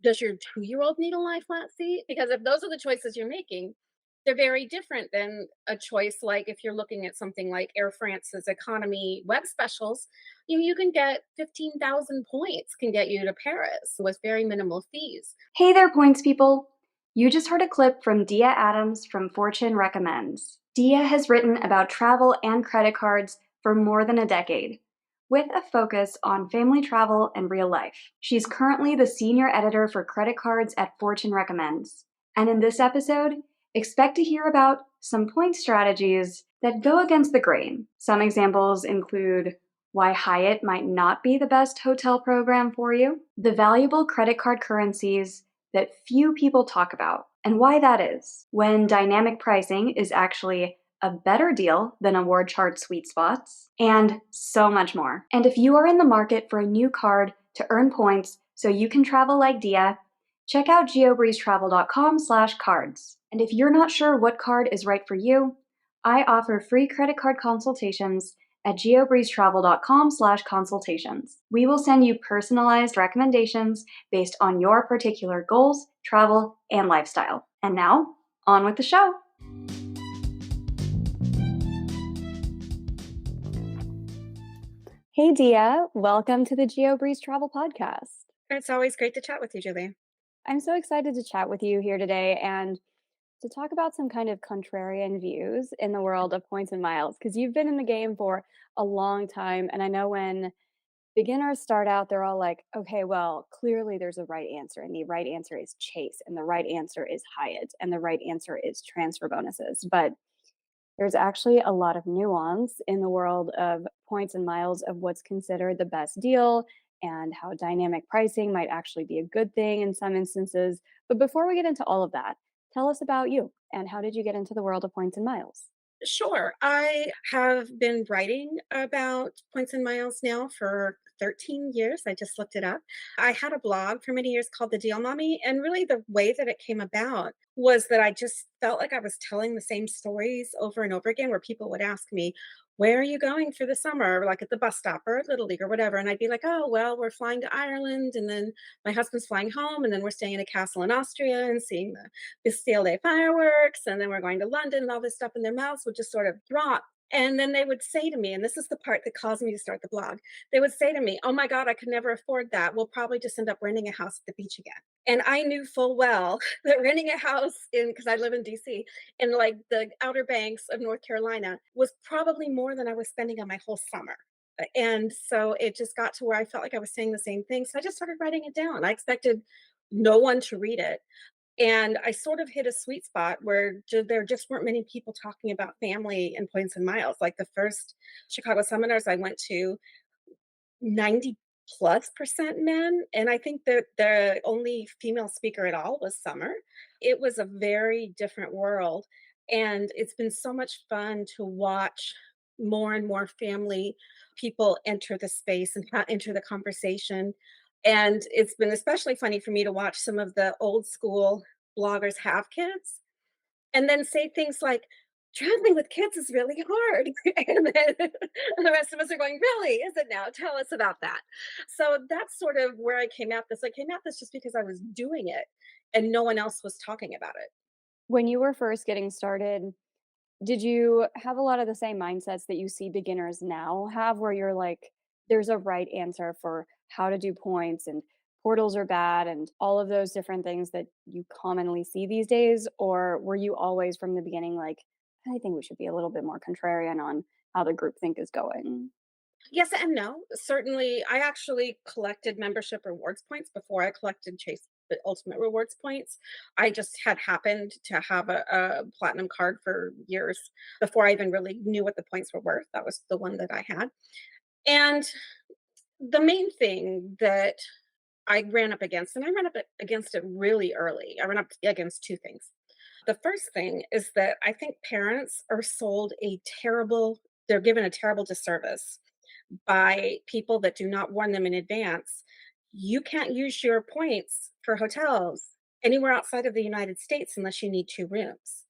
Does your 2-year-old need a lie flat seat? Because if those are the choices you're making, they're very different than a choice like if you're looking at something like Air France's economy web specials, you can get 15,000 points can get you to Paris with very minimal fees. Hey there, points people! You just heard a clip from Dia Adams from Fortune Recommends. Dia has written about travel and credit cards for more than a decade, with a focus on family travel and real life. She's currently the senior editor for credit cards at Fortune Recommends. And in this episode, expect to hear about some point strategies that go against the grain. Some examples include why Hyatt might not be the best hotel program for you, the valuable credit card currencies that few people talk about, and why that is, when dynamic pricing is actually a better deal than award chart sweet spots, and so much more. And if you are in the market for a new card to earn points so you can travel like Dia, check out geobreezetravel.com/cards. And if you're not sure what card is right for you, I offer free credit card consultations at geobreezetravel.com/consultations. We will send you personalized recommendations based on your particular goals, travel, and lifestyle. And now, on with the show. Hey Dia, welcome to the GeoBreeze Travel Podcast. It's always great to chat with you, Julie. I'm so excited to chat with you here today and to talk about some kind of contrarian views in the world of points and miles, because you've been in the game for a long time. And I know when beginners start out, they're all like, okay, well, clearly there's a right answer, and the right answer is Chase, and the right answer is Hyatt, and the right answer is transfer bonuses. But there's actually a lot of nuance in the world of points and miles of what's considered the best deal and how dynamic pricing might actually be a good thing in some instances. But before we get into all of that, tell us about you and how did you get into the world of points and miles? Sure. I have been writing about points and miles now for 13 years. I just looked it up. I had a blog for many years called The Deal Mommy. And really, the way that it came about was that I just felt like I was telling the same stories over and over again, where people would ask me, where are you going for the summer? Like at the bus stop or at Little League or whatever. And I'd be like, oh, well, we're flying to Ireland. And then my husband's flying home. And then we're staying in a castle in Austria and seeing the Bastille Day fireworks, and then we're going to London and all this stuff, and their mouths would just sort of drop. And then they would say to me, and this is the part that caused me to start the blog, they would say to me, oh my God, I could never afford that. We'll probably just end up renting a house at the beach again. And I knew full well that renting a house in, because I live in DC, in like the Outer Banks of North Carolina was probably more than I was spending on my whole summer. And so it just got to where I felt like I was saying the same thing. So I just started writing it down. I expected no one to read it. And I sort of hit a sweet spot where there just weren't many people talking about family and points and miles. Like the first Chicago seminars I went to, 90+% men. And I think that the only female speaker at all was Summer. It was a very different world. And it's been so much fun to watch more and more family people enter the space and enter the conversation. And it's been especially funny for me to watch some of the old school bloggers have kids and then say things like, traveling with kids is really hard. And then the rest of us are going, really? Is it now? Tell us about that. So that's sort of where I came at this. I came at this just because I was doing it and no one else was talking about it. When you were first getting started, did you have a lot of the same mindsets that you see beginners now have, where you're like, there's a right answer for how to do points and portals are bad and all of those different things that you commonly see these days? Or were you always from the beginning like, I think we should be a little bit more contrarian on how the group think is going? Yes and no. Certainly, I actually collected membership rewards points before I collected Chase the Ultimate Rewards points. I just had happened to have a platinum card for years before I even really knew what the points were worth. That was the one that I had. And the main thing that I ran up against, and I ran up against it really early. I ran up against two things. The first thing is that I think parents are sold they're given a terrible disservice by people that do not warn them in advance. You can't use your points for hotels anywhere outside of the United States unless you need two rooms.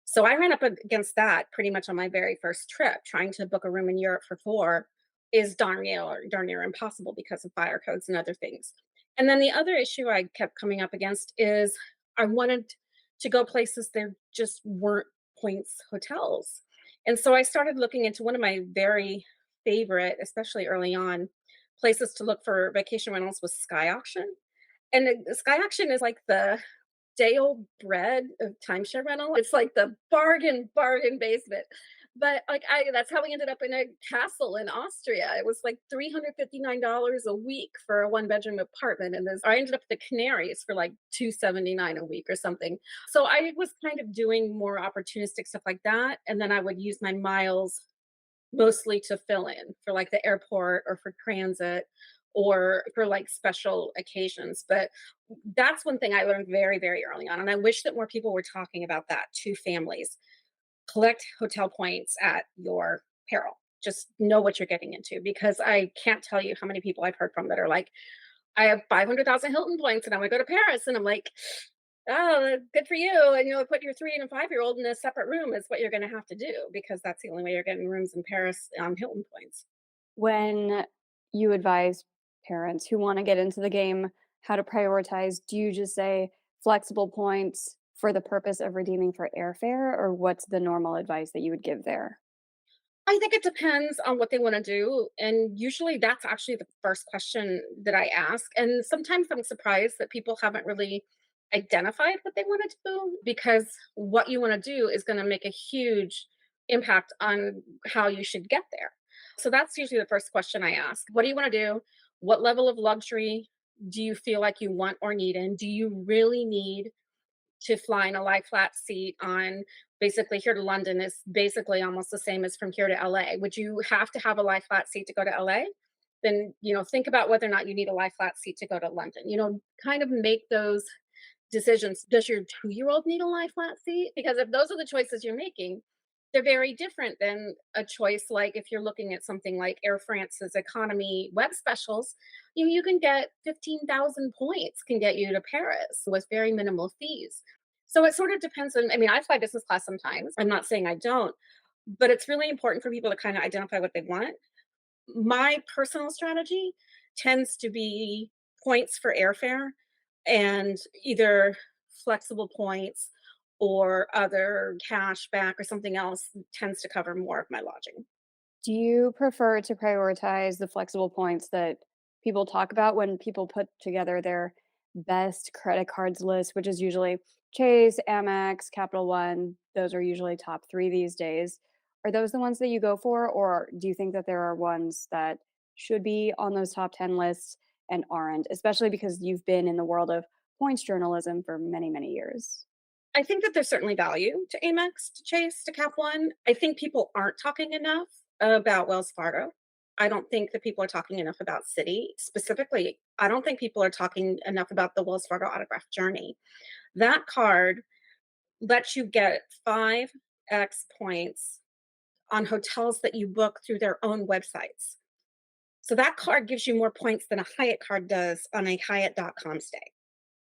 So I ran up against that pretty much on my very first trip. Trying to book a room in Europe for four is darn near impossible because of fire codes and other things. And then the other issue I kept coming up against is I wanted to go places there just weren't points hotels. And so I started looking into one of my very favorite, especially early on, places to look for vacation rentals was Sky Auction. And Sky Auction is like the day old bread of timeshare rental. It's like the bargain basement. But like that's how we ended up in a castle in Austria. It was like $359 a week for a one-bedroom apartment. And this I ended up at the Canaries for like 279 a week or something. So I was kind of doing more opportunistic stuff like that. And then I would use my miles mostly to fill in for like the airport or for transit or for like special occasions. But that's one thing I learned very, very early on. And I wish that more people were talking about that to families. Collect hotel points at your peril. Just know what you're getting into because I can't tell you how many people I've heard from that are like, I have 500,000 Hilton points and I want to go to Paris. And I'm like, oh, good for you. And put your 3 and 5-year-old in a separate room is what you're going to have to do because that's the only way you're getting rooms in Paris Hilton points. When you advise parents who want to get into the game how to prioritize, do you just say flexible points for the purpose of redeeming for airfare, or what's the normal advice that you would give there? I think it depends on what they want to do. And usually that's actually the first question that I ask. And sometimes I'm surprised that people haven't really identified what they want to do because what you want to do is going to make a huge impact on how you should get there. So that's usually the first question I ask. What do you want to do? What level of luxury do you feel like you want or need? And do you really need to fly in a lie flat seat on basically here to London is basically almost the same as from here to LA. Would you have to have a lie flat seat to go to LA? Then, think about whether or not you need a lie flat seat to go to London. Kind of make those decisions. Does your 2-year-old need a lie flat seat? Because if those are the choices you're making, they're very different than a choice like if you're looking at something like Air France's economy web specials, you can get 15,000 points can get you to Paris with very minimal fees. So it sort of depends on, I mean, I fly business class sometimes. I'm not saying I don't, but it's really important for people to kind of identify what they want. My personal strategy tends to be points for airfare and either flexible points or other cash back or something else tends to cover more of my lodging. Do you prefer to prioritize the flexible points that people talk about when people put together their best credit cards list, which is usually Chase, Amex, Capital One? Those are usually top three these days. Are those the ones that you go for, or do you think that there are ones that should be on those top 10 lists and aren't, especially because you've been in the world of points journalism for many, many years? I think that there's certainly value to Amex, to Chase, to Cap One. I think people aren't talking enough about Wells Fargo. I don't think that people are talking enough about Citi. Specifically, I don't think people are talking enough about the Wells Fargo autograph journey. That card lets you get 5x points on hotels that you book through their own websites. So that card gives you more points than a Hyatt card does on a Hyatt.com stay.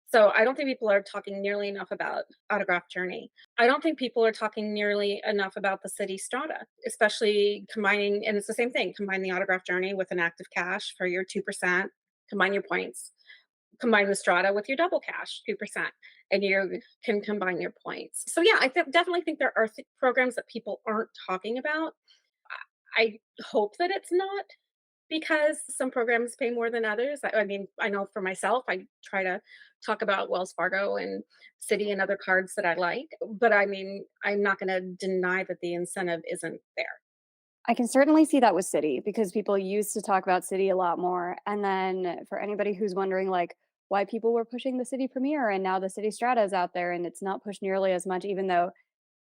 So I don't think people are talking nearly enough about autograph journey. I don't think people are talking nearly enough about the city strata, especially combining, and it's the same thing, combine the autograph journey with an active cash for your 2%, combine your points, combine the strata with your double cash 2%, and you can combine your points. So yeah, definitely think there are programs that people aren't talking about. I hope that it's not because some programs pay more than others. I mean, I know for myself, I try to talk about Wells Fargo and Citi and other cards that I like, but I mean, I'm not going to deny that the incentive isn't there. I can certainly see that with City because people used to talk about City a lot more. And then for anybody who's wondering, like, why people were pushing the City Premier and now the City Strata is out there and it's not pushed nearly as much, even though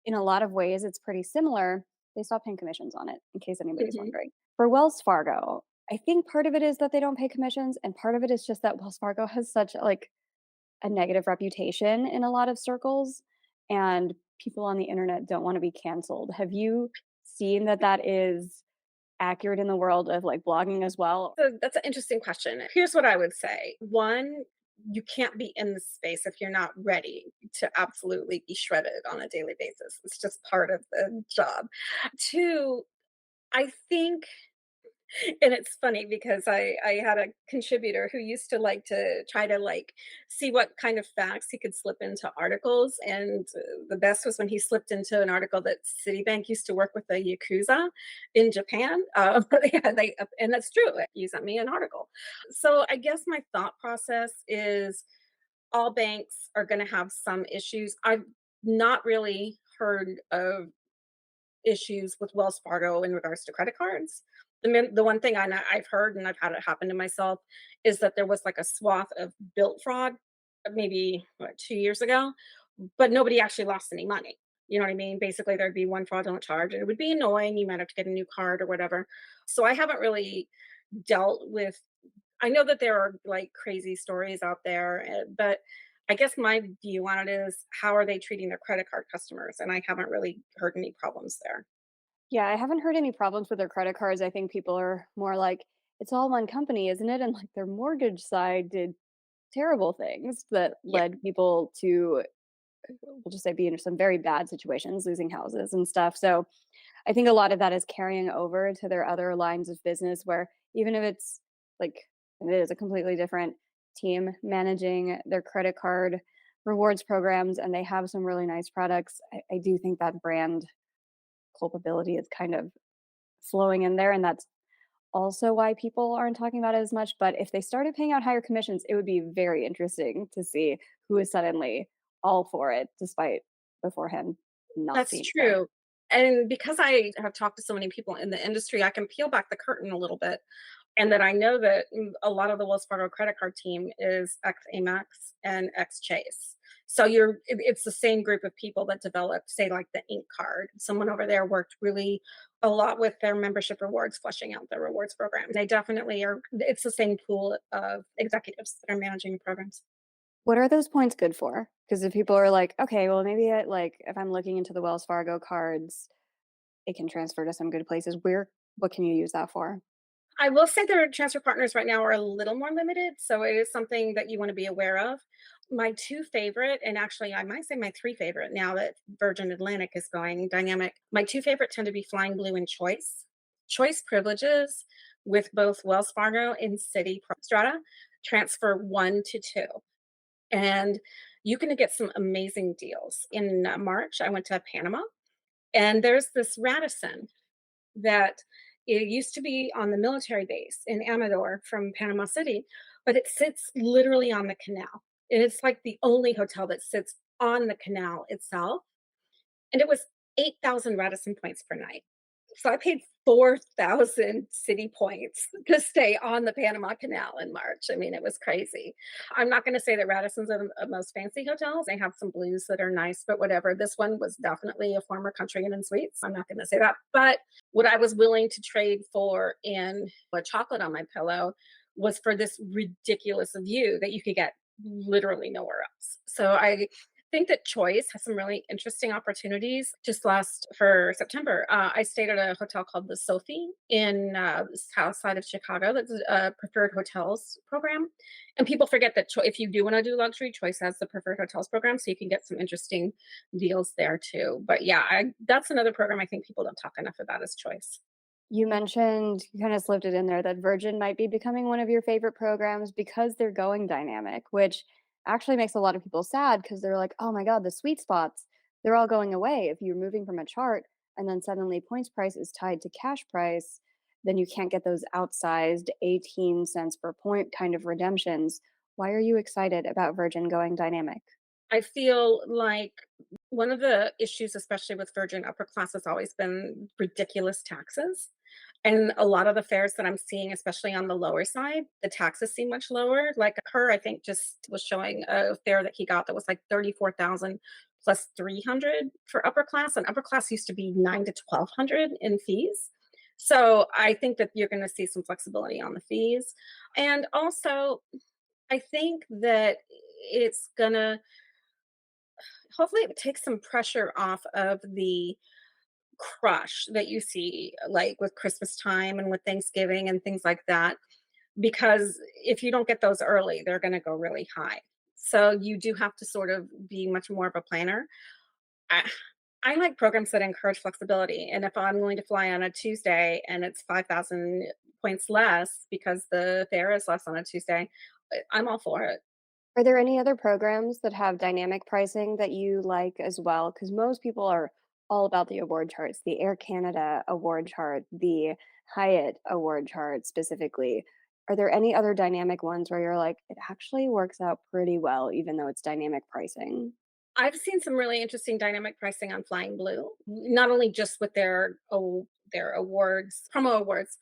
in a lot of ways it's pretty similar, they stopped paying commissions on it, in case anybody's Mhm. wondering. For Wells Fargo, I think part of it is that they don't pay commissions, and part of it is just that Wells Fargo has such like a negative reputation in a lot of circles, and people on the internet don't want to be canceled. Have you seen that that is accurate in the world of, like, blogging as well? So that's an interesting question. Here's what I would say. One, you can't be in the space if you're not ready to absolutely be shredded on a daily basis. It's just part of the job. Two, I think And it's funny because I had a contributor who used to like to try to like see what kind of facts he could slip into articles, and the best was when he slipped into an article that Citibank used to work with the yakuza in Japan. Yeah, and that's true. He sent me an article. So I guess my thought process is all banks are going to have some issues. I've not really heard of issues with Wells Fargo in regards to credit cards. The one thing I've heard, and I've had it happen to myself, is that there was like a swath of bill fraud, maybe what, 2 years ago, but nobody actually lost any money. You know what I mean? Basically, there'd be one fraudulent charge, and it would be annoying. You might have to get a new card or whatever. So I haven't really dealt with. I know that there are like crazy stories out there, but I guess my view on it is how are they treating their credit card customers? And I haven't really heard any problems there. Yeah, I haven't heard any problems with their credit cards. I think people are more like, "It's all one company, isn't it?" And, like, their mortgage side did terrible things that Yeah, led people to, we'll just say, be in some very bad situations, losing houses and stuff. So, I think a lot of that is carrying over to their other lines of business where even if it's, like, it is a completely different team managing their credit card rewards programs, and they have some really nice products, I do think that brand culpability is kind of flowing in there, and that's also why people aren't talking about it as much. But if they started paying out higher commissions, it would be very interesting to see who is suddenly all for it, despite beforehand not that's being so. true. And because I have talked to so many people in the industry, I can peel back the curtain a little bit. And that I know that a lot of the Wells Fargo credit card team is ex Amex and ex Chase. So it's the same group of people that developed, say, like the Ink card. Someone over there worked really a lot with their membership rewards, fleshing out their rewards program. They definitely are. It's the same pool of executives that are managing the programs. What are those points good for? Because if people are like, okay, well, maybe if I'm looking into the Wells Fargo cards, it can transfer to some good places. What can you use that for? I will say their transfer partners right now are a little more limited, so it is something that you want to be aware of. My two favorite, and actually I might say my three favorite now that Virgin Atlantic is going dynamic. My two favorite tend to be Flying Blue and Choice. Choice privileges with both Wells Fargo and Citi Strata transfer 1 to 2, and you can get some amazing deals. In March, I went to Panama, and there's this Radisson that it used to be on the military base in Amador from Panama City, but it sits literally on the canal. And it's like the only hotel that sits on the canal itself. And it was 8,000 Radisson points per night. So I paid 4,000 city points to stay on the Panama Canal in March. I mean, it was crazy. I'm not going to say that Radisson's are the most fancy hotels. They have some blues that are nice, but whatever. This one was definitely a former Contrarian and Suites. I'm not going to say that. But what I was willing to trade for in a chocolate on my pillow was for this ridiculous view that you could get literally nowhere else. So I think that Choice has some really interesting opportunities. Just last for September, I stayed at a hotel called the Sophie in the south side of Chicago. That's a preferred hotels program, and people forget that if you do want to do luxury, Choice has the preferred hotels program, so you can get some interesting deals there too. But yeah, that's another program I think people don't talk enough about is Choice. You mentioned, you kind of slipped it in there, that Virgin might be becoming one of your favorite programs because they're going dynamic, which actually makes a lot of people sad because they're like, oh my God, the sweet spots, they're all going away. If you're moving from a chart and then suddenly points price is tied to cash price, then you can't get those outsized 18 cents per point kind of redemptions. Why are you excited about Virgin going dynamic? I feel like one of the issues, especially with Virgin upper class, has always been ridiculous taxes. And a lot of the fares that I'm seeing, especially on the lower side, the taxes seem much lower. Like her, I think just was showing a fare that he got that was like 34,000 plus 300 for upper class. And upper class used to be 9 to 1,200 in fees. So I think that you're going to see some flexibility on the fees. And also, I think that it's going to hopefully it takes some pressure off of the crush that you see like with Christmas time and with Thanksgiving and things like that. Because if you don't get those early, they're going to go really high. So you do have to sort of be much more of a planner. I, I like programs that encourage flexibility, and if I'm going to fly on a Tuesday and it's 5,000 points less because the fare is less on a Tuesday, I'm all for it. Are there any other programs that have dynamic pricing that you like as well? Because most people are all about the award charts, the Air Canada award chart, the Hyatt award chart specifically. Are there any other dynamic ones where you're like, it actually works out pretty well, even though it's dynamic pricing? I've seen some really interesting dynamic pricing on Flying Blue, not only just with their awards, promo awards.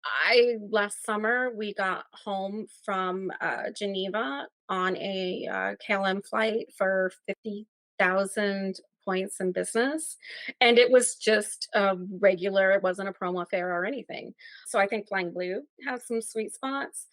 I last summer we got home from Geneva on a KLM flight for 50,000 points in business, and it was just a regular. It wasn't a promo fare or anything. So I think Flying Blue has some sweet spots.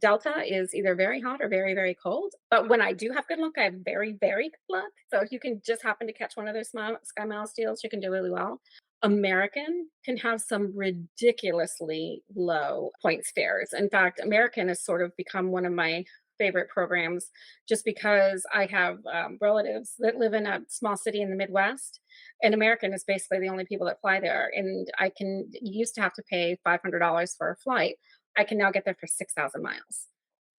Delta is either very hot or very, very cold. But when I do have good luck, I have very, very good luck. So if you can just happen to catch one of their Sky Miles deals, you can do really well. American can have some ridiculously low points fares. In fact, American has sort of become one of my favorite programs just because I have relatives that live in a small city in the Midwest, and American is basically the only people that fly there. And you used to have to pay $500 for a flight. I can now get there for 6,000 miles.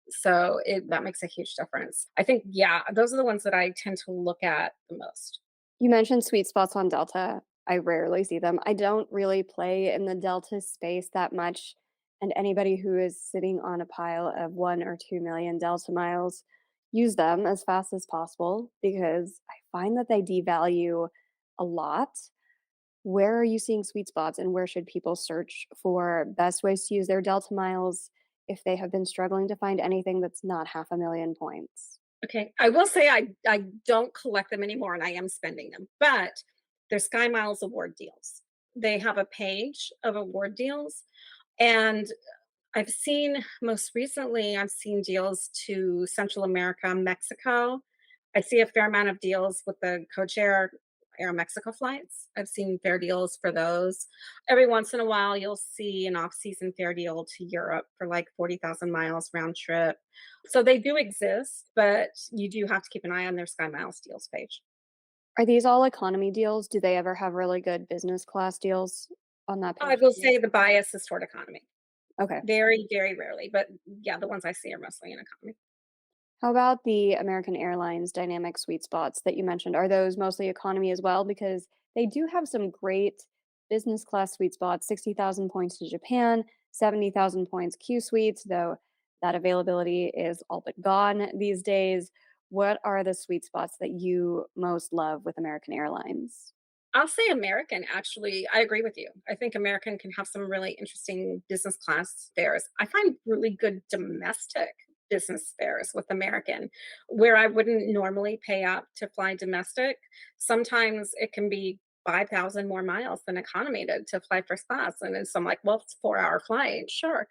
So that makes a huge difference. I think, yeah, those are the ones that I tend to look at the most. You mentioned sweet spots on Delta. I rarely see them. I don't really play in the Delta space that much. And anybody who is sitting on a pile of 1 or 2 million Delta miles, use them as fast as possible because I find that they devalue a lot. Where are you seeing sweet spots and where should people search for best ways to use their Delta miles if they have been struggling to find anything that's not 500,000 points? Okay. I will say I don't collect them anymore and I am spending them, but they're Sky Miles award deals. They have a page of award deals. And I've seen deals to Central America, Mexico. I see a fair amount of deals with the codeshare Air Mexico flights. I've seen fair deals for those. Every once in a while, you'll see an off-season fair deal to Europe for like 40,000 miles round trip. So they do exist, but you do have to keep an eye on their Sky Miles deals page. Are these all economy deals? Do they ever have really good business class deals on that I page will too? say the bias is toward economy. Okay. Very, very rarely, but yeah, the ones I see are mostly in economy. How about the American Airlines dynamic sweet spots that you mentioned? Are those mostly economy as well? Because they do have some great business class sweet spots, 60,000 points to Japan, 70,000 points Q suites, though that availability is all but gone these days. What are the sweet spots that you most love with American Airlines? I'll say American, actually. I agree with you. I think American can have some really interesting business class fares. I find really good domestic business fares with American, where I wouldn't normally pay up to fly domestic. Sometimes it can be 5,000 more miles than economy to fly first class. And then so I'm like, well, it's a 4 hour flight. Sure.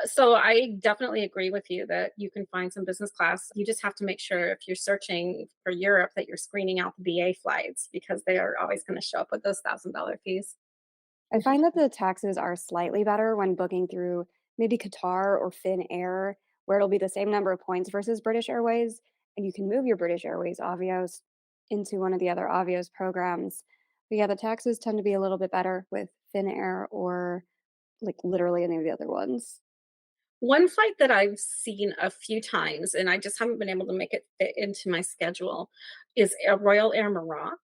So I definitely agree with you that you can find some business class. You just have to make sure if you're searching for Europe that you're screening out the BA flights because they are always going to show up with those $1,000 fees. I find that the taxes are slightly better when booking through maybe Qatar or Finnair, where it'll be the same number of points versus British Airways, and you can move your British Airways Avios into one of the other Avios programs. But yeah, the taxes tend to be a little bit better with Finnair or like literally any of the other ones. One flight that I've seen a few times, and I just haven't been able to make it fit into my schedule, is a Royal Air Maroc.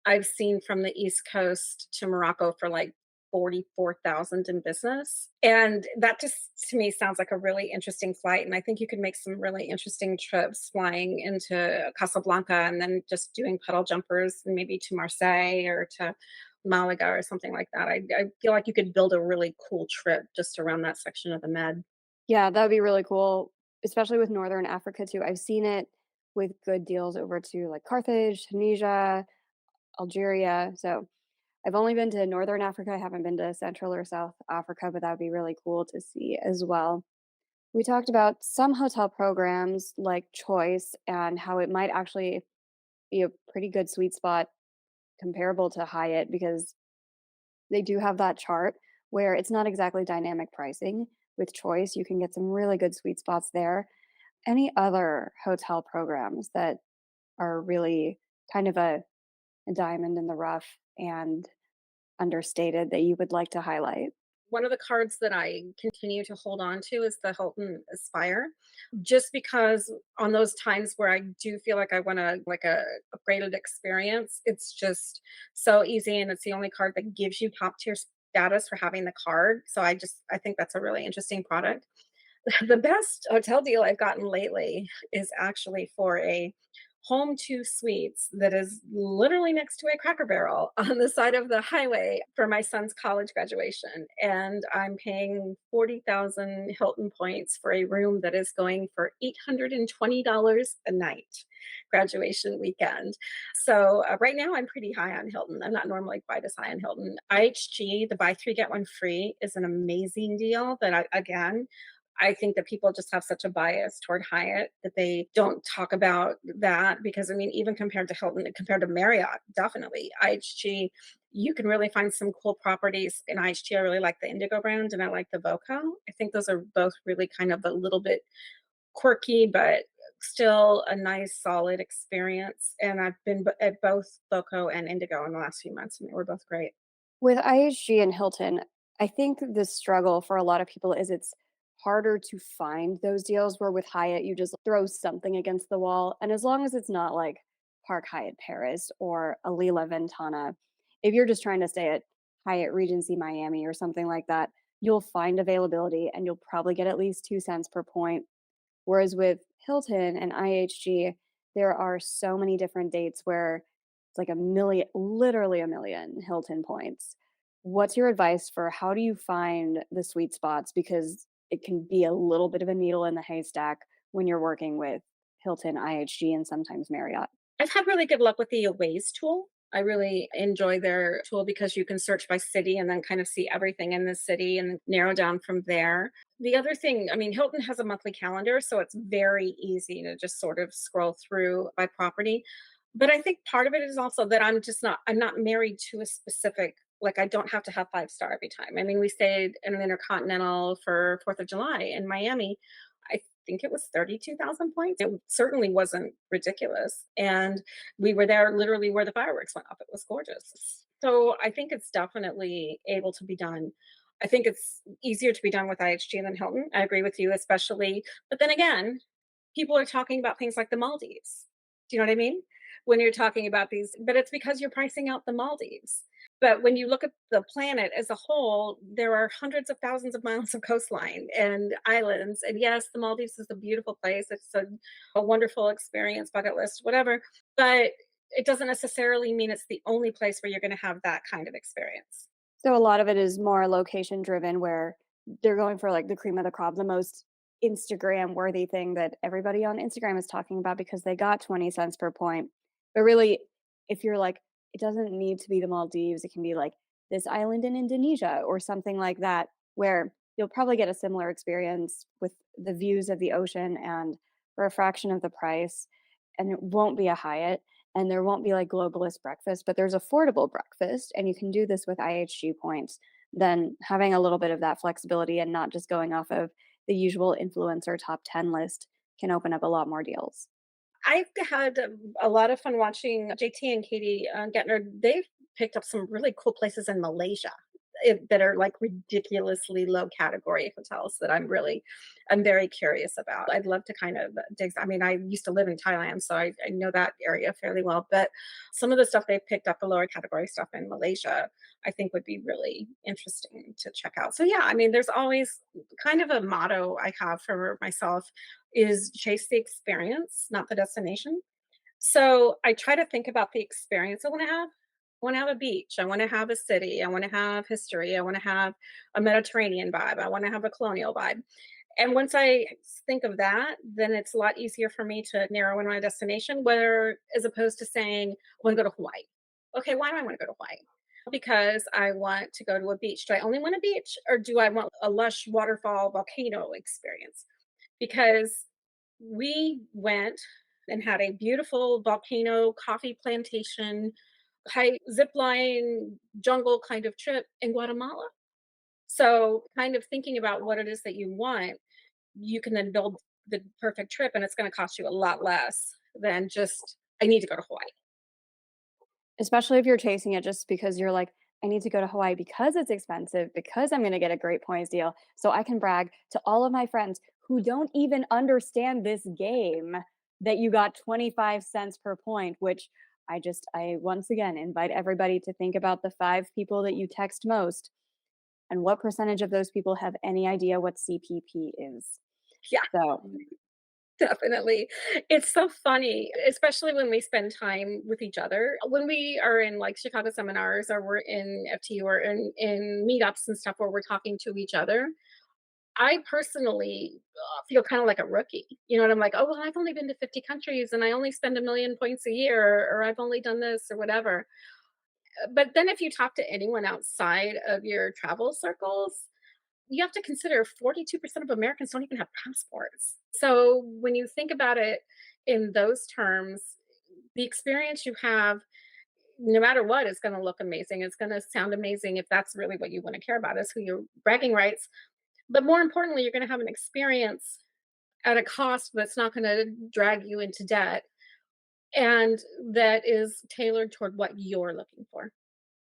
I've seen from the East Coast to Morocco for like 44,000 in business. And that just to me sounds like a really interesting flight. And I think you could make some really interesting trips flying into Casablanca and then just doing puddle jumpers and maybe to Marseille or to Malaga or something like that. I feel like you could build a really cool trip just around that section of the Med. Yeah, that would be really cool, especially with Northern Africa too. I've seen it with good deals over to like Carthage, Tunisia, Algeria. So I've only been to Northern Africa. I haven't been to Central or South Africa, but that would be really cool to see as well. We talked about some hotel programs like Choice and how it might actually be a pretty good sweet spot comparable to Hyatt because they do have that chart where it's not exactly dynamic pricing. With Choice, you can get some really good sweet spots there. Any other hotel programs that are really kind of a diamond in the rough and understated that you would like to highlight? One of the cards that I continue to hold on to is the Hilton Aspire, just because on those times where I do feel like I want to like a upgraded experience, it's just so easy, and it's the only card that gives you top tier status for having the card. So I think that's a really interesting product. The best hotel deal I've gotten lately is actually for a home 2 suites that is literally next to a Cracker Barrel on the side of the highway for my son's college graduation, and I'm paying 40,000 Hilton points for a room that is going for $820 a night, graduation weekend. So, right now I'm pretty high on Hilton. I'm not normally quite as high on Hilton. IHG, the buy 3, get 1 free is an amazing deal that I think that people just have such a bias toward Hyatt that they don't talk about that because I mean, even compared to Hilton, compared to Marriott, definitely IHG, you can really find some cool properties in IHG. I really like the Indigo brand and I like the Voco. I think those are both really kind of a little bit quirky, but still a nice, solid experience. And I've been at both Voco and Indigo in the last few months, and they were both great. With IHG and Hilton, I think the struggle for a lot of people is it's harder to find those deals where with Hyatt you just throw something against the wall. And as long as it's not like Park Hyatt Paris or Alila Ventana, if you're just trying to stay at Hyatt Regency Miami or something like that, you'll find availability and you'll probably get at least 2 cents per point. Whereas with Hilton and IHG, there are so many different dates where it's like a million, literally a million Hilton points. What's your advice for how do you find the sweet spots? Because it can be a little bit of a needle in the haystack when you're working with Hilton, IHG, and sometimes Marriott. I've had really good luck with the Waze tool. I really enjoy their tool because you can search by city and then kind of see everything in the city and narrow down from there. The other thing, I mean, Hilton has a monthly calendar, so it's very easy to just sort of scroll through by property. But I think part of it is also that I'm not married to a specific, like I don't have to have 5 star every time. I mean, we stayed in an Intercontinental for 4th of July in Miami. I think it was 32,000 points. It certainly wasn't ridiculous. And we were there literally where the fireworks went off. It was gorgeous. So I think it's definitely able to be done. I think it's easier to be done with IHG than Hilton. I agree with you, especially. But then again, people are talking about things like the Maldives. Do you know what I mean? When you're talking about these, but it's because you're pricing out the Maldives. But when you look at the planet as a whole, there are hundreds of thousands of miles of coastline and islands. And yes, the Maldives is a beautiful place. It's a wonderful experience, bucket list, whatever. But it doesn't necessarily mean it's the only place where you're going to have that kind of experience. So a lot of it is more location driven where they're going for like the cream of the crop, the most Instagram worthy thing that everybody on Instagram is talking about because they got 20 cents per point. But really, if you're like, it doesn't need to be the Maldives, it can be like this island in Indonesia or something like that, where you'll probably get a similar experience with the views of the ocean and for a fraction of the price. And it won't be a Hyatt and there won't be like globalist breakfast, but there's affordable breakfast, and you can do this with IHG points. Then having a little bit of that flexibility and not just going off of the usual influencer top 10 list can open up a lot more deals. I've had a lot of fun watching JT and Katie Gettner. They've picked up some really cool places in Malaysia that are like ridiculously low category hotels that I'm very curious about. I'd love to kind of dig. I mean, I used to live in Thailand, so I know that area fairly well. But some of the stuff they've picked up, the lower category stuff in Malaysia, I think would be really interesting to check out. So yeah, I mean, there's always kind of a motto I have for myself is chase the experience, not the destination. So I try to think about the experience I want to have. I want to have a beach. I want to have a city. I want to have history. I want to have a Mediterranean vibe. I want to have a colonial vibe. And once I think of that, then it's a lot easier for me to narrow in my destination, whether as opposed to saying, I want to go to Hawaii. Okay, why do I want to go to Hawaii? Because I want to go to a beach. Do I only want a beach or do I want a lush waterfall volcano experience? Because we went and had a beautiful volcano coffee plantation high zip line jungle kind of trip in Guatemala. So kind of thinking about what it is that you want, you can then build the perfect trip and it's going to cost you a lot less than just I need to go to Hawaii. Especially if you're chasing it just because you're like, I need to go to Hawaii because it's expensive, because I'm going to get a great points deal. So I can brag to all of my friends who don't even understand this game that you got 25 cents per point, which I once again invite everybody to think about the five people that you text most and what percentage of those people have any idea what CPP is. Yeah. So Definitely. It's so funny, especially when we spend time with each other. When we are in like Chicago seminars or we're in FTU or in meetups and stuff where we're talking to each other, I personally feel kind of like a rookie. You know what I'm like, oh, well, I've only been to 50 countries and I only spend a million points a year, or I've only done this or whatever. But then if you talk to anyone outside of your travel circles, you have to consider 42% of Americans don't even have passports. So when you think about it in those terms, the experience you have, no matter what, is going to look amazing. It's going to sound amazing if that's really what you want to care about, is who your bragging rights. But more importantly, you're going to have an experience at a cost that's not going to drag you into debt and that is tailored toward what you're looking for.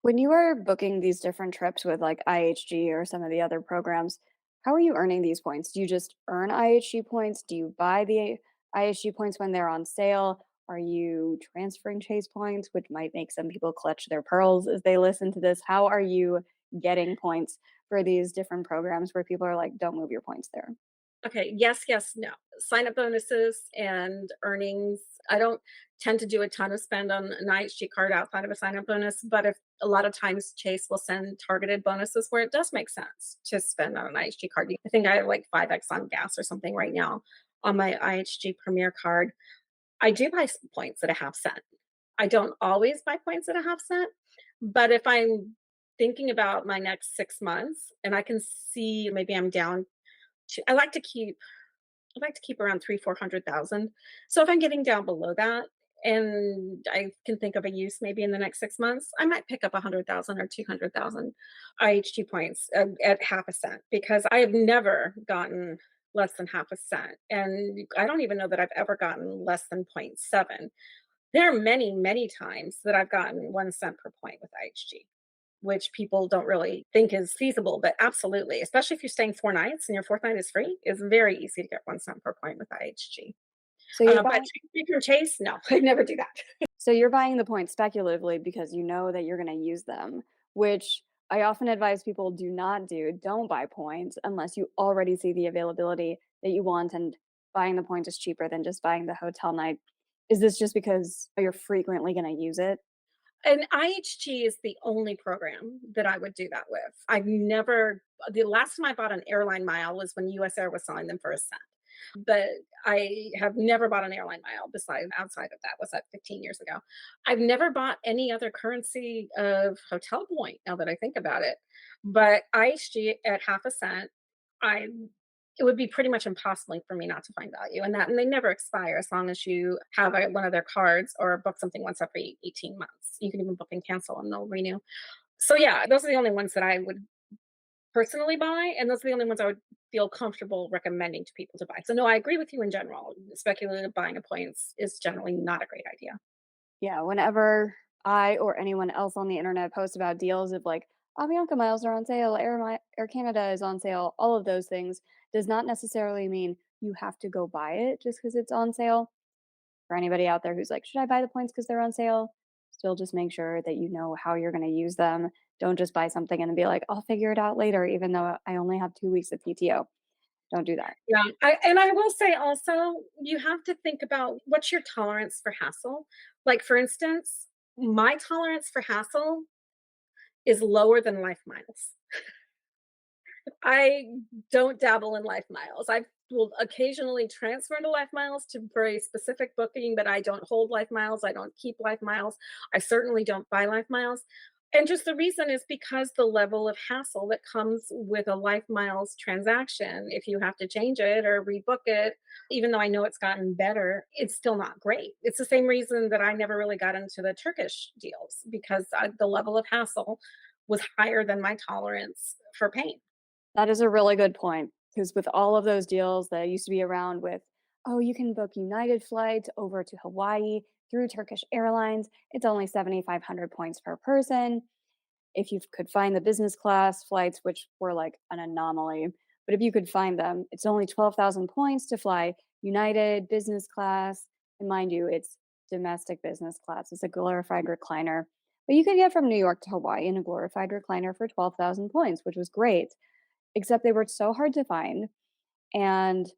when you are booking these different trips with like IHG or some of the other programs, how are you earning these points? Do you just earn IHG points? Do you buy the IHG points when they're on sale? Are you transferring Chase points, which might make some people clutch their pearls as they listen to this? How are you getting points for these different programs where people are like, don't move your points there? Okay, yes, yes, no. Sign up bonuses and earnings. I don't tend to do a ton of spend on an IHG card outside of a sign up bonus, but if a lot of times Chase will send targeted bonuses where it does make sense to spend on an IHG card. I think I have like 5x on gas or something right now on my IHG Premier card. I do buy points at a half cent. I don't always buy points at a half cent, but if I'm thinking about my next 6 months and I can see maybe I'm down to, I like to keep around three, 400,000. So if I'm getting down below that and I can think of a use maybe in the next 6 months, I might pick up 100,000 or 200,000 IHG points at half a cent because I have never gotten less than half a cent. And I don't even know that I've ever gotten less than point 0.7. There are many, many times that I've gotten 1 cent per point with IHG, which people don't really think is feasible, but absolutely, especially if you're staying 4 nights and your fourth night is free, it's very easy to get 1 cent per point with IHG. So you're But buying from Chase, no, I never do that. So you're buying the points speculatively because you know that you're going to use them, which I often advise people do not do. Don't buy points unless you already see the availability that you want and buying the points is cheaper than just buying the hotel night. Is this just because you're frequently going to use it? And IHG is the only program that I would do that with. I've never, the last time I bought an airline mile was when US Air was selling them for a cent. But I have never bought an airline mile besides outside of that. Was that 15 years ago? I've never bought any other currency of hotel point now that I think about it. But IHG at half a cent, I it would be pretty much impossible for me not to find value in that. And they never expire as long as you have one of their cards or book something once every 18 months. You can even book and cancel and they'll renew. So yeah, those are the only ones that I would personally buy, and those are the only ones I would feel comfortable recommending to people to buy. So no, I agree with you in general. Speculative buying of points is generally not a great idea. Yeah, whenever I or anyone else on the internet posts about deals of like, Avianca miles are on sale, Air Canada is on sale, all of those things does not necessarily mean you have to go buy it just because it's on sale. For anybody out there who's like, should I buy the points because they're on sale? Still just make sure that you know how you're going to use them. Don't just buy something and then be like, I'll figure it out later, even though I only have 2 weeks of PTO. Don't do that. Yeah, and I will say also, you have to think about what's your tolerance for hassle. Like for instance, my tolerance for hassle is lower than life miles. I don't dabble in life miles. I will occasionally transfer to life miles to for a specific booking, but I don't hold life miles. I don't keep life miles. I certainly don't buy life miles. And just the reason is because the level of hassle that comes with a life miles transaction, if you have to change it or rebook it, even though I know it's gotten better, it's still not great. It's the same reason that I never really got into the Turkish deals because the level of hassle was higher than my tolerance for pain. That is a really good point because with all of those deals that used to be around with oh, you can book United flights over to Hawaii through Turkish Airlines. It's only 7,500 points per person. If you could find the business class flights, which were like an anomaly, but if you could find them, it's only 12,000 points to fly United business class. And mind you, it's domestic business class. It's a glorified recliner. But you could get from New York to Hawaii in a glorified recliner for 12,000 points, which was great, except they were so hard to find. And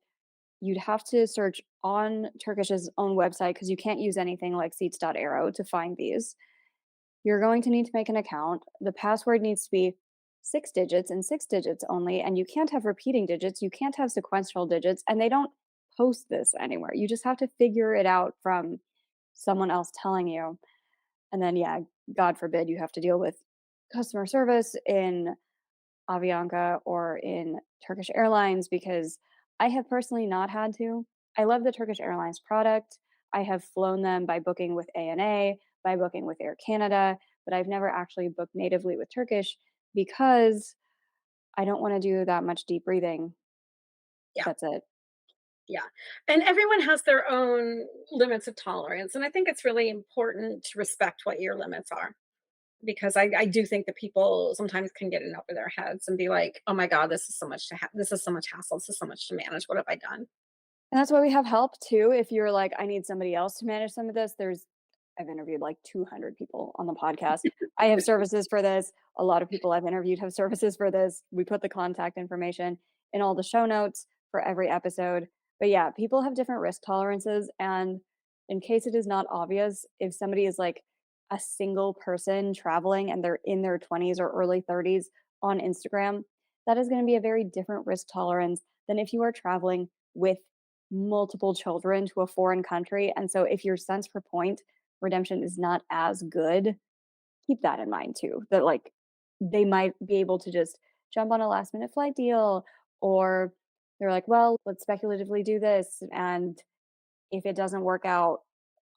you'd have to search on Turkish's own website because you can't use anything like seats.aero to find these. You're going to need to make an account. The password needs to be 6 digits and 6 digits only, and you can't have repeating digits. You can't have sequential digits, and they don't post this anywhere. You just have to figure it out from someone else telling you. And then, yeah, God forbid you have to deal with customer service in Avianca or in Turkish Airlines because I have personally not had to. I love the Turkish Airlines product. I have flown them by booking with ANA, by booking with Air Canada, but I've never actually booked natively with Turkish because I don't want to do that much deep breathing. Yeah. That's it. Yeah. And everyone has their own limits of tolerance. And I think it's really important to respect what your limits are because I do think that people sometimes can get in over their heads and be like, oh my God, this is so much this is so much hassle. This is so much to manage. What have I done? And that's why we have help too. If you're like, I need somebody else to manage some of this, I've interviewed like 200 people on the podcast. I have services for this. A lot of people I've interviewed have services for this. We put the contact information in all the show notes for every episode. But yeah, people have different risk tolerances. And in case it is not obvious, if somebody is like a single person traveling and they're in their 20s or early 30s on Instagram, that is going to be a very different risk tolerance than if you are traveling with multiple children to a foreign country. And so if your cents per point redemption is not as good, keep that in mind too. That like they might be able to just jump on a last minute flight deal or they're like, well, let's speculatively do this. And if it doesn't work out,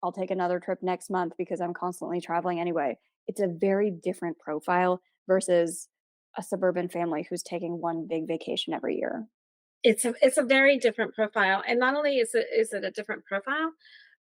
I'll take another trip next month because I'm constantly traveling anyway. It's a very different profile versus a suburban family who's taking one big vacation every year. It's a very different profile. And not only is it a different profile,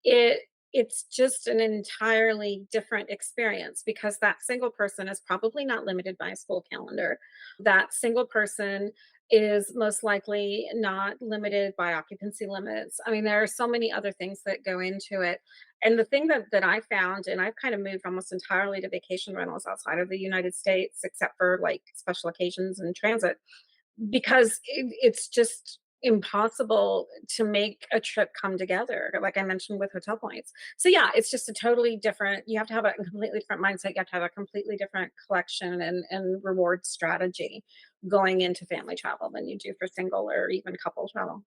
it it's just an entirely different experience because that single person is probably not limited by a school calendar. That single person is most likely not limited by occupancy limits. I mean, there are so many other things that go into it. And the thing that I found, and I've kind of moved almost entirely to vacation rentals outside of the United States, except for like special occasions and transit, because it's just impossible to make a trip come together, like I mentioned with hotel points. So yeah, it's just a totally different, you have to have a completely different mindset. You have to have a completely different collection and reward strategy going into family travel than you do for single or even couple travel.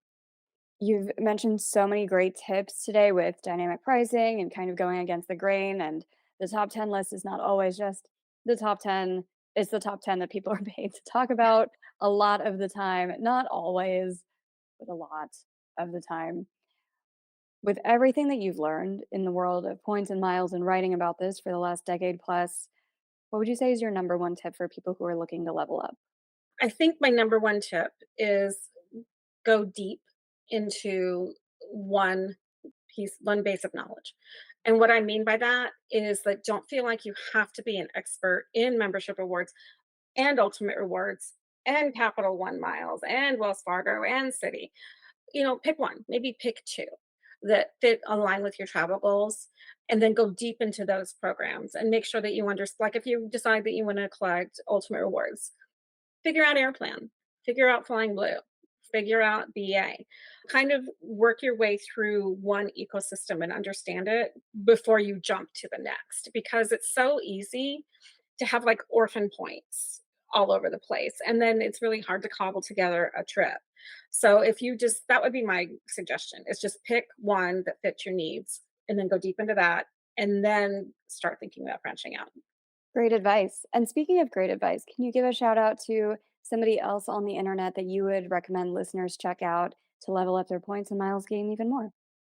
You've mentioned so many great tips today with dynamic pricing and kind of going against the grain. And the top 10 list is not always just the top 10. It's the top 10 that people are paid to talk about a lot of the time. Not always, but a lot of the time. With everything that you've learned in the world of points and miles and writing about this for the last decade plus, what would you say is your number one tip for people who are looking to level up? I think my number one tip is go deep into one one base of knowledge. And what I mean by that is that don't feel like you have to be an expert in membership rewards and ultimate rewards and Capital One miles and Wells Fargo and Citi. Pick one, maybe pick two that fit align with your travel goals and then go deep into those programs and make sure that you understand. Like if you decide that you want to collect ultimate rewards, figure out Airplan, figure out Flying Blue, figure out BA. Kind of work your way through one ecosystem and understand it before you jump to the next because it's so easy to have like orphan points all over the place. And then it's really hard to cobble together a trip. So if you just, that would be my suggestion is just pick one that fits your needs and then go deep into that and then start thinking about branching out. Great advice. And speaking of great advice, can you give a shout out to somebody else on the internet that you would recommend listeners check out to level up their points and miles game even more?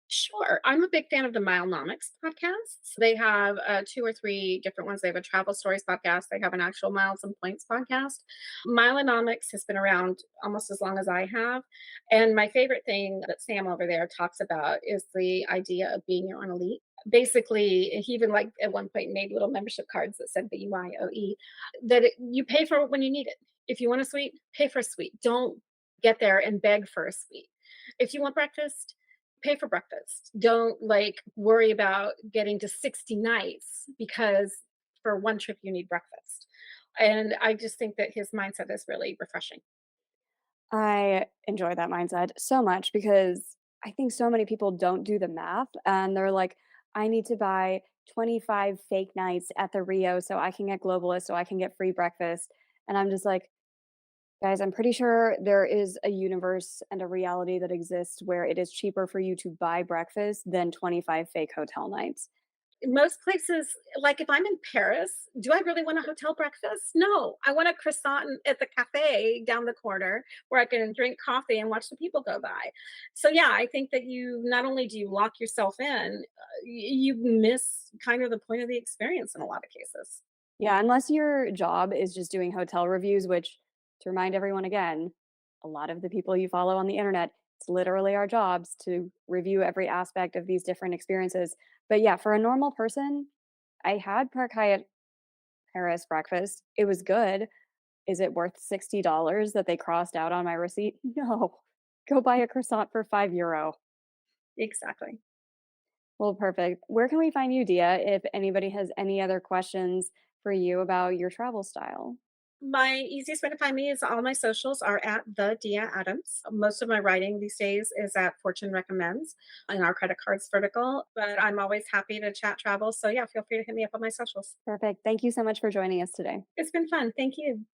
Sure. I'm a big fan of the Milenomics podcasts. They have two or three different ones. They have a travel stories podcast. They have an actual miles and points podcast. Milenomics has been around almost as long as I have. And my favorite thing that Sam over there talks about is the idea of being your own elite. Basically, he even like at one point made little membership cards that said BYOE, that you pay for it when you need it. If you want a suite, pay for a suite. Don't get there and beg for a suite. If you want breakfast, pay for breakfast. Don't like worry about getting to 60 nights because for one trip you need breakfast. And I just think that his mindset is really refreshing. I enjoy that mindset so much because I think so many people don't do the math and they're like, I need to buy 25 fake nights at the Rio so I can get globalist, so I can get free breakfast. And I'm just like, guys, I'm pretty sure there is a universe and a reality that exists where it is cheaper for you to buy breakfast than 25 fake hotel nights. Most places, like if I'm in Paris, do I really want a hotel breakfast? No, I want a croissant at the cafe down the corner where I can drink coffee and watch the people go by. So yeah, I think that you not only do you lock yourself in, you miss kind of the point of the experience in a lot of cases. Yeah, unless your job is just doing hotel reviews, which to remind everyone again, a lot of the people you follow on the internet, it's literally our jobs to review every aspect of these different experiences. But yeah, for a normal person, I had Park Hyatt Paris breakfast. It was good. Is it worth $60 that they crossed out on my receipt? No. Go buy a croissant for €5. Exactly. Well, perfect. Where can we find you, Dia, if anybody has any other questions for you about your travel style? My easiest way to find me is all my socials are at the Dia Adams. Most of my writing these days is at Fortune Recommends in our credit cards vertical, but I'm always happy to chat travel. So yeah, feel free to hit me up on my socials. Perfect. Thank you so much for joining us today. It's been fun. Thank you.